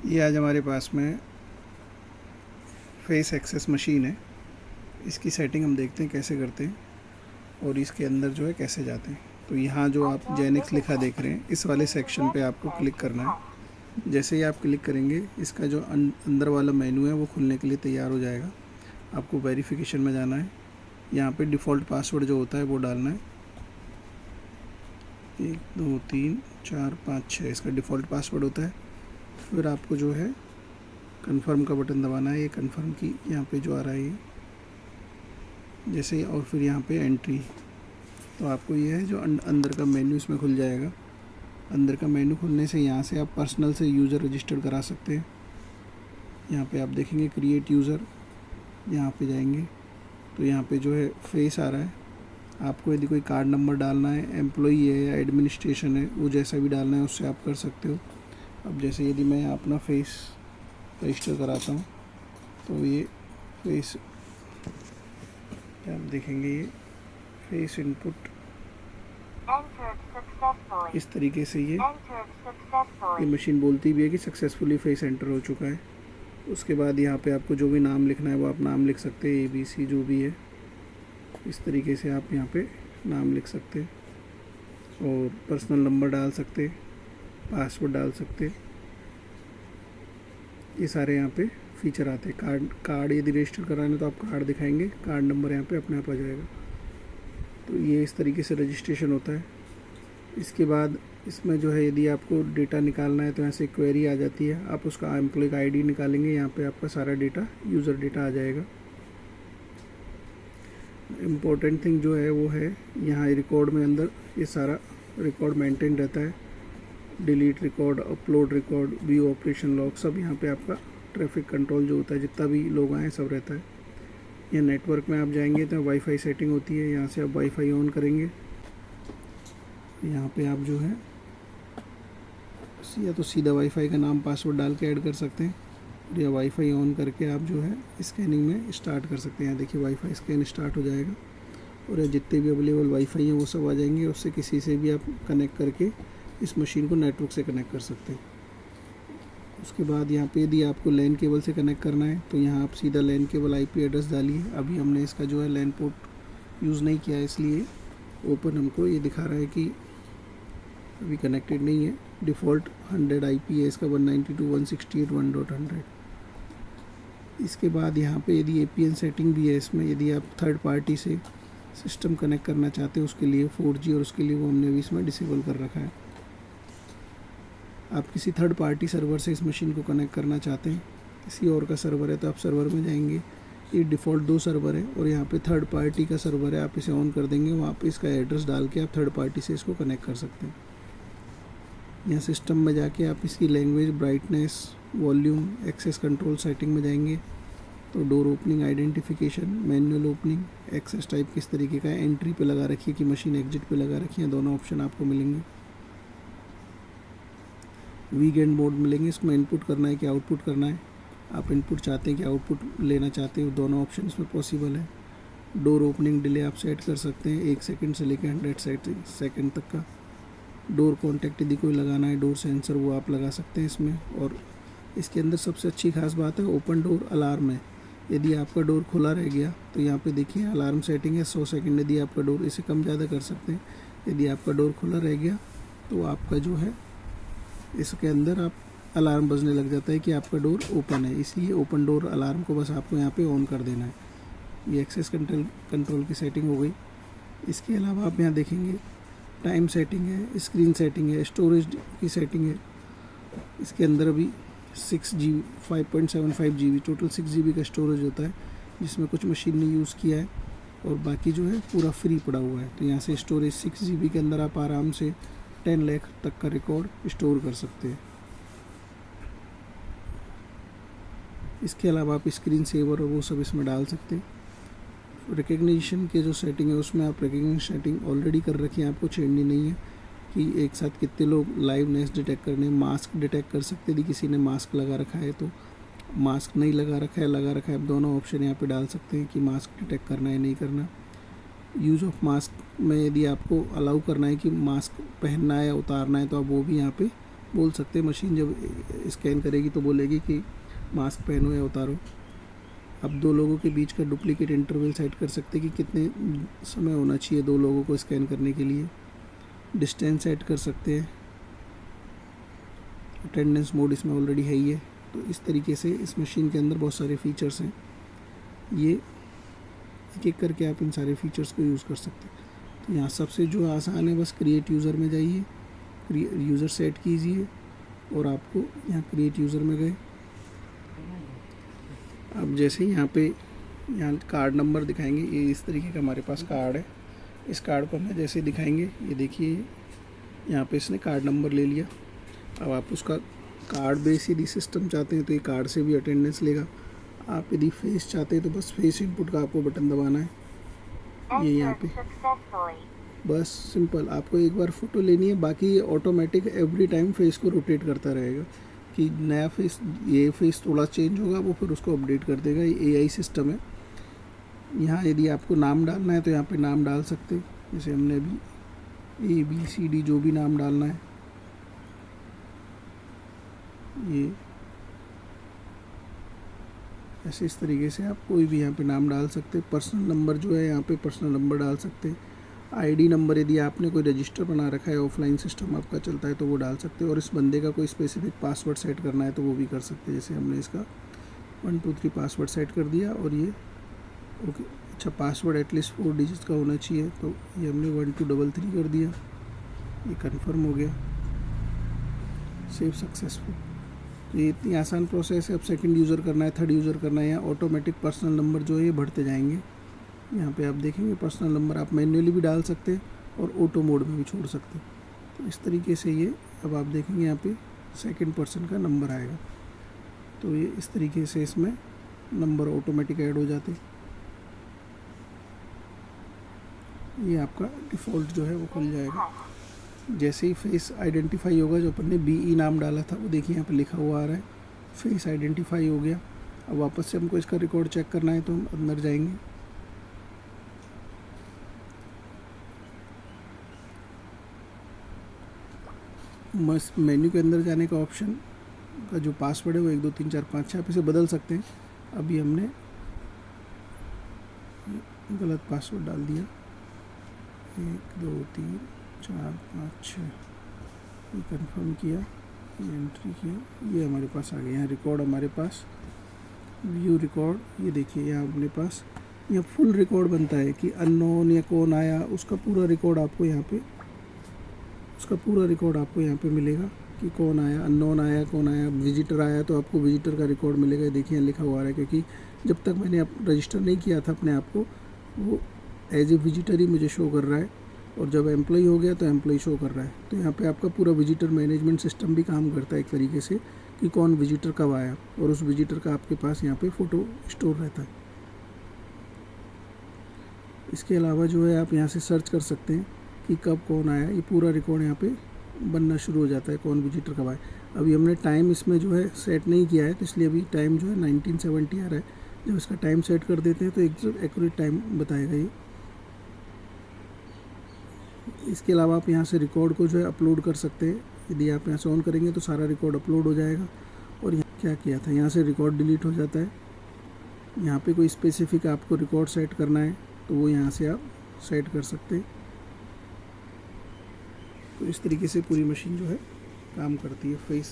ये आज हमारे पास में फेस एक्सेस मशीन है। इसकी सेटिंग हम देखते हैं कैसे करते हैं और इसके अंदर जो है कैसे जाते हैं। तो यहाँ जो आप जेनिक्स लिखा देख रहे हैं, इस वाले सेक्शन पे आपको क्लिक करना है। जैसे ही आप क्लिक करेंगे, इसका जो अंदर वाला मेन्यू है वो खुलने के लिए तैयार हो जाएगा। आपको वेरिफिकेशन में जाना है। यहाँ पे डिफ़ॉल्ट पासवर्ड जो होता है वो डालना है। 1 2 3 4 5 6 इसका डिफ़ॉल्ट पासवर्ड होता है। फिर आपको जो है कंफर्म का बटन दबाना है। ये कंफर्म की यहाँ पे जो आ रहा है ये जैसे ही, और फिर यहाँ पे एंट्री। तो आपको ये है जो अंदर का मेन्यू इसमें खुल जाएगा। अंदर का मेन्यू खुलने से यहाँ से आप पर्सनल से यूज़र रजिस्टर करा सकते हैं। यहाँ पे आप देखेंगे क्रिएट यूज़र, यहाँ पे जाएंगे तो यहाँ पे जो है फेस आ रहा है। आपको यदि कोई कार्ड नंबर डालना है, एम्प्लॉई है या एडमिनिस्ट्रेशन है, वो जैसा भी डालना है उससे आप कर सकते हो। अब जैसे यदि मैं अपना फेस रजिस्टर कराता हूँ तो ये फेस आप देखेंगे, ये फेस इनपुट इस तरीके से ये मशीन बोलती भी है कि सक्सेसफुली फेस एंटर हो चुका है। उसके बाद यहाँ पे आपको जो भी नाम लिखना है वो आप नाम लिख सकते हैं, ABC जो भी है। इस तरीके से आप यहाँ पे नाम लिख सकते हैं और पर्सनल नंबर डाल सकते हैं, पासवर्ड डाल सकते हैं। ये सारे यहाँ पे फीचर आते हैं। कार्ड यदि रजिस्टर कराना है तो आप कार्ड दिखाएंगे, कार्ड नंबर यहाँ पे अपने आप आ जाएगा। तो ये इस तरीके से रजिस्ट्रेशन होता है। इसके बाद इसमें जो है यदि आपको डेटा निकालना है तो यहाँ से क्वेरी आ जाती है। आप उसका एम्प्लॉय का ID निकालेंगे, यहाँ पे आपका सारा डेटा, यूज़र डेटा आ जाएगा। इम्पोर्टेंट थिंग जो है वो है यहाँ रिकॉर्ड में अंदर ये सारा रिकॉर्ड मेंटेन रहता है। Delete record, upload record, view operation log, सब यहाँ पे आपका ट्रैफिक कंट्रोल जो होता है, जितना भी लोग आए सब रहता है। यहाँ नेटवर्क में आप जाएंगे तो वाईफाई सेटिंग होती है। यहाँ से आप वाईफाई ऑन करेंगे। यहाँ पे आप जो है या तो सीधा वाईफाई का नाम पासवर्ड डाल के ऐड कर सकते हैं या वाईफाई ऑन करके आप जो है स्कैनिंग में स्टार्ट कर सकते हैं। देखिए वाईफाई स्कैन स्टार्ट हो जाएगा और जितने भी अवेलेबल वाईफाई हैं वो सब आ जाएंगे। उससे किसी से भी आप कनेक्ट करके इस मशीन को नेटवर्क से कनेक्ट कर सकते हैं। उसके बाद यहाँ पे यदि आपको लैन केबल से कनेक्ट करना है तो यहाँ आप सीधा लैन केबल IP एड्रेस डालिए। अभी हमने इसका जो है लैन पोर्ट यूज़ नहीं किया है, इसलिए ओपन हमको ये दिखा रहा है कि अभी कनेक्टेड नहीं है। डिफ़ॉल्ट 100 IP है इसका, 192.168.1.100। इसके बाद यहाँ पे यदि APN सेटिंग भी है इसमें, यदि आप थर्ड पार्टी से सिस्टम कनेक्ट करना चाहते हैं उसके लिए 4G, और उसके लिए वो हमने अभी इसमें डिसेबल कर रखा है। आप किसी थर्ड पार्टी सर्वर से इस मशीन को कनेक्ट करना चाहते हैं, किसी और का सर्वर है तो आप सर्वर में जाएंगे। ये डिफ़ॉल्ट 2 सर्वर है और यहाँ पे थर्ड पार्टी का सर्वर है, आप इसे ऑन कर देंगे। वहाँ पे इसका एड्रेस डाल के आप थर्ड पार्टी से इसको कनेक्ट कर सकते हैं। यहाँ सिस्टम में जाके आप इसकी language, brightness, volume, access control setting में जाएंगे तो door opening, identification, manual opening, access type किस तरीके का है, एंट्री पे लगा रखिए कि मशीन एग्जिट पे लगा रखी है, दोनों ऑप्शन आपको मिलेंगे। वीकेंड मोड मिलेंगे, इसमें इनपुट करना है कि आउटपुट करना है। आप इनपुट चाहते हैं कि आउटपुट लेना चाहते हैं, दोनों ऑप्शन इसमें पॉसिबल है। डोर ओपनिंग डिले आप सेट कर सकते हैं 1 सेकंड से लेकर 100 सेकंड तक का। डोर कॉन्टैक्ट यदि कोई लगाना है, डोर सेंसर, वो आप लगा सकते हैं इसमें। और इसके अंदर सबसे अच्छी खास बात है ओपन डोर अलार्म है। यदि आपका डोर खुला रह गया तो यहाँ पे देखिए अलार्म सेटिंग है 100 सेकंड। यदि आपका डोर, इसे कम ज़्यादा कर सकते हैं। यदि आपका डोर खुला रह गया तो आपका जो है इसके अंदर आप अलार्म बजने लग जाता है कि आपका डोर ओपन है। इसलिए ओपन डोर अलार्म को बस आपको यहाँ पे ऑन कर देना है। ये एक्सेस कंट्रोल की सेटिंग हो गई। इसके अलावा आप यहाँ देखेंगे टाइम सेटिंग है, स्क्रीन सेटिंग है, स्टोरेज की सेटिंग है। इसके अंदर अभी 6GB 5.75 GB टोटल 6 GB का स्टोरेज होता है, जिसमें कुछ मशीन ने यूज़ किया है और बाकी जो है पूरा फ्री पड़ा हुआ है। तो यहाँ से स्टोरेज 6 GB के अंदर आप आराम से 10 लाख तक का रिकॉर्ड स्टोर कर सकते हैं। इसके अलावा आप स्क्रीन सेवर और वो सब इसमें डाल सकते हैं। रिकग्निशन के जो सेटिंग है उसमें आप रिकग्निशन सेटिंग ऑलरेडी कर रखी है, आपको छेड़नी नहीं है कि एक साथ कितने लोग लाइवनेस डिटेक्ट करने। मास्क डिटेक्ट कर सकते यदि किसी ने मास्क लगा रखा है तो, मास्क नहीं लगा रखा है, लगा रखा है, आप दोनों ऑप्शन यहाँ पे डाल सकते हैं कि मास्क डिटेक्ट करना है नहीं करना। यूज़ ऑफ मास्क में यदि आपको अलाउ करना है कि मास्क पहनना है या उतारना है तो आप वो भी यहाँ पे बोल सकते हैं। मशीन जब स्कैन करेगी तो बोलेगी कि मास्क पहनो या उतारो। आप दो लोगों के बीच का डुप्लीकेट इंटरवल सेट कर सकते हैं कि कितने समय होना चाहिए दो लोगों को स्कैन करने के लिए। डिस्टेंस सेट कर सकते हैं। अटेंडेंस मोड इसमें ऑलरेडी है ही है। तो इस तरीके से इस मशीन के अंदर बहुत सारे फीचर्स हैं। ये एक एक करके आप इन सारे फीचर्स को यूज़ कर सकते हैं। तो यहाँ सबसे जो आसान है बस क्रिएट यूज़र में जाइए, यूज़र सेट कीजिए और आपको यहाँ क्रिएट यूज़र में गए। अब जैसे यहाँ कार्ड नंबर दिखाएंगे, ये इस तरीके का हमारे पास कार्ड है। इस कार्ड को हमें जैसे दिखाएंगे, ये देखिए यहाँ पे इसने कार्ड नंबर ले लिया। अब आप उसका कार्ड बेस यदि सिस्टम चाहते हैं तो ये कार्ड से भी अटेंडेंस लेगा। आप यदि फेस चाहते हैं तो बस फेस इनपुट का आपको बटन दबाना है। ये यहाँ पे बस सिंपल आपको एक बार फ़ोटो लेनी है, बाकी ये ऑटोमेटिक एवरी टाइम फेस को रोटेट करता रहेगा कि नया फेस, ये फेस थोड़ा चेंज होगा वो फिर उसको अपडेट कर देगा। ये AI सिस्टम है। यहाँ यदि आपको नाम डालना है तो यहाँ पे नाम डाल सकते हैं। जैसे हमने अभी ABCD जो भी नाम डालना है, ये ऐसे इस तरीके से आप कोई भी यहाँ पे नाम डाल सकते हैं। पर्सनल नंबर जो है यहाँ पे पर्सनल नंबर डाल सकते हैं। ID नंबर यदि आपने कोई रजिस्टर बना रखा है, ऑफलाइन सिस्टम आपका चलता है तो वो डाल सकते हैं। और इस बंदे का कोई स्पेसिफिक पासवर्ड सेट करना है तो वो भी कर सकते हैं। जैसे हमने इसका 1 2 3 पासवर्ड सेट कर दिया और ये ओके। अच्छा, पासवर्ड एटलीस्ट 4 डिजिट का होना चाहिए, तो ये हमने 1 2 3 3 कर दिया। ये कन्फर्म हो गया, सेव सक्सेसफुल। तो ये इतनी आसान प्रोसेस है। अब सेकंड यूज़र करना है, थर्ड यूज़र करना है, या ऑटोमेटिक पर्सनल नंबर जो है ये बढ़ते जाएंगे। यहाँ पे आप देखेंगे पर्सनल नंबर आप मैन्युअली भी डाल सकते हैं और ऑटो मोड में भी छोड़ सकते हैं। तो इस तरीके से ये अब आप देखेंगे यहाँ पे सेकंड पर्सन का नंबर आएगा। तो ये इस तरीके से इसमें नंबर ऑटोमेटिक ऐड हो जाते। ये आपका डिफ़ॉल्ट जो है वो खुल जाएगा। जैसे ही फेस आइडेंटिफाई होगा, जो अपन ने BE नाम डाला था वो देखिए यहाँ पे लिखा हुआ आ रहा है, फेस आइडेंटिफाई हो गया। अब वापस से हमको इसका रिकॉर्ड चेक करना है तो हम अंदर जाएंगे। मस्त मेन्यू के अंदर जाने का ऑप्शन का जो पासवर्ड है वो 1 2 3 4 5 6 आप इसे बदल सकते हैं। अभी हमने गलत पासवर्ड डाल दिया। 1 2 3 4 5 6 ये कंफर्म किया, ये एंट्री किया, ये हमारे पास आ गया। यहाँ रिकॉर्ड हमारे पास, व्यू रिकॉर्ड, ये देखिए यहाँ अपने पास यहाँ फुल रिकॉर्ड बनता है कि अननोन या कौन आया, उसका पूरा रिकॉर्ड आपको यहाँ पे मिलेगा कि कौन आया, अननोन आया, कौन आया, विजिटर आया तो आपको विजिटर का रिकॉर्ड मिलेगा। देखिए यहाँ लिखा हुआ है, क्योंकि जब तक मैंने रजिस्टर नहीं किया था अपने आप को, वो एज ए विजिटर ही मुझे शो कर रहा है, और जब एम्प्लॉय हो गया तो एम्प्लॉय शो कर रहा है। तो यहाँ पे आपका पूरा विजिटर मैनेजमेंट सिस्टम भी काम करता है एक तरीके से कि कौन विजिटर कब आया, और उस विजिटर का आपके पास यहाँ पे फ़ोटो स्टोर रहता है। इसके अलावा जो है आप यहाँ से सर्च कर सकते हैं कि कब कौन आया, ये पूरा रिकॉर्ड यहाँ पे बनना शुरू हो जाता है, कौन विजिटर कब आया। अभी हमने टाइम इसमें जो है सेट नहीं किया है, तो इसलिए अभी टाइम जो है 1970 आ रहा है। जब इसका टाइम सेट कर देते हैं तो एक एक्यूरेट टाइम बताएगा ये। इसके अलावा आप यहाँ से रिकॉर्ड को जो है अपलोड कर सकते हैं। यदि आप यहाँ से ऑन करेंगे तो सारा रिकॉर्ड अपलोड हो जाएगा। और यहाँ क्या किया था, यहाँ से रिकॉर्ड डिलीट हो जाता है। यहाँ पे कोई स्पेसिफिक आपको रिकॉर्ड सेट करना है तो वो यहाँ से आप सेट कर सकते हैं। तो इस तरीके से पूरी मशीन जो है काम करती है फेस